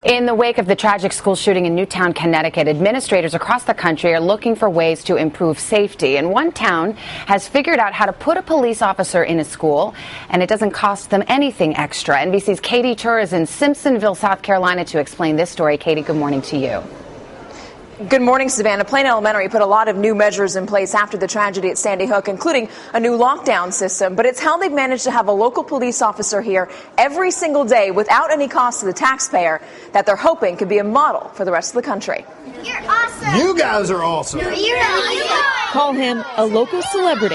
In the wake of the tragic school shooting in Newtown, Connecticut, administrators across the country are looking for ways to improve safety. And one town has figured out how to put a police officer in a school, and it doesn't cost them anything extra. NBC's Katie Tur is in Simpsonville, South Carolina to explain this story. Katie, good morning to you. Good morning, Savannah. Plain Elementary put a lot of new measures in place after the tragedy at Sandy Hook, including a new lockdown system. But it's how they've managed to have a local police officer here every single day without any cost to the taxpayer that they're hoping could be a model for the rest of the country. You're awesome. You guys are awesome. You're awesome. Call him a local celebrity.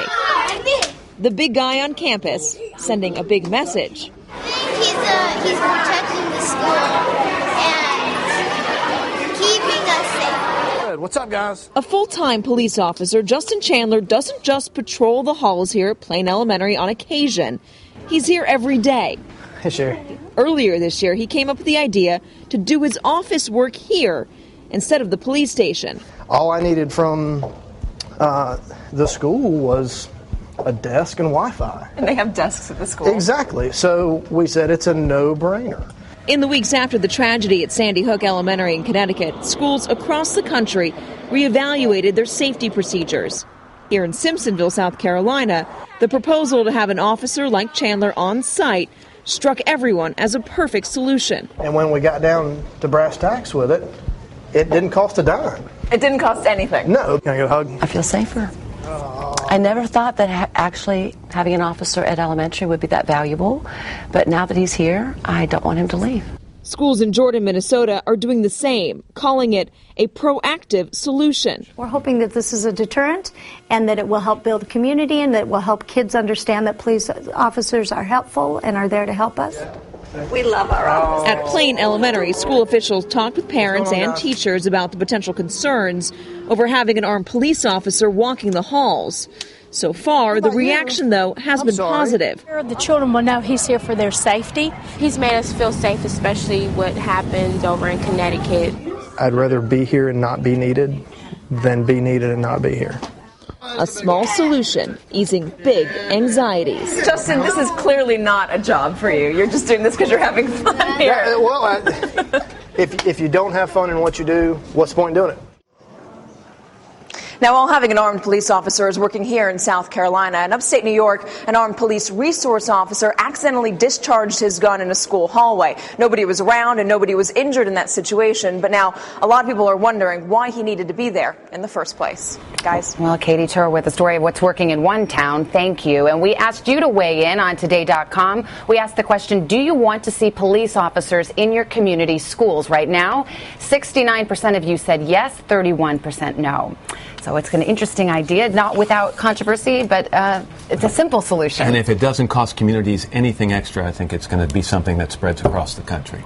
The big guy on campus sending a big message. He's protecting the school and keeping us safe. What's up, guys? A full-time police officer, Justin Chandler, doesn't just patrol the halls here at Plain Elementary on occasion. He's here every day. Sure. Earlier this year, he came up with the idea to do his office work here instead of the police station. All I needed from the school was a desk and Wi-Fi. And they have desks at the school. Exactly. So we said it's a no-brainer. In the weeks after the tragedy at Sandy Hook Elementary in Connecticut, schools across the country reevaluated their safety procedures. Here in Simpsonville, South Carolina, the proposal to have an officer like Chandler on site struck everyone as a perfect solution. And when we got down to brass tacks with it, it didn't cost a dime. It didn't cost anything. No. Can I get a hug? I feel safer. I never thought that actually having an officer at elementary would be that valuable, but now that he's here, I don't want him to leave. Schools in Jordan, Minnesota are doing the same, calling it a proactive solution. We're hoping that this is a deterrent and that it will help build a community and that it will help kids understand that police officers are helpful and are there to help us. We love our office. At Plain Elementary, school officials talked with parents and teachers about the potential concerns over having an armed police officer walking the halls. So far, the reaction, though, has been positive. The children will know he's here for their safety. He's made us feel safe, especially what happened over in Connecticut. I'd rather be here and not be needed than be needed and not be here. A small solution, easing big anxieties. Justin, this is clearly not a job for you. You're just doing this because you're having fun here. Yeah, well, if you don't have fun in what you do, what's the point in doing it? Now, while having an armed police officer is working here in South Carolina, in upstate New York, an armed police resource officer accidentally discharged his gun in a school hallway. Nobody was around and nobody was injured in that situation, but now a lot of people are wondering why he needed to be there in the first place. Guys? Well, Katie Tur with the story of what's working in one town. Thank you. And we asked you to weigh in on today.com. We asked the question, do you want to see police officers in your community schools? Right now, 69% of you said yes, 31% no. So it's an interesting idea, not without controversy, but it's a simple solution. And if it doesn't cost communities anything extra, I think it's going to be something that spreads across the country.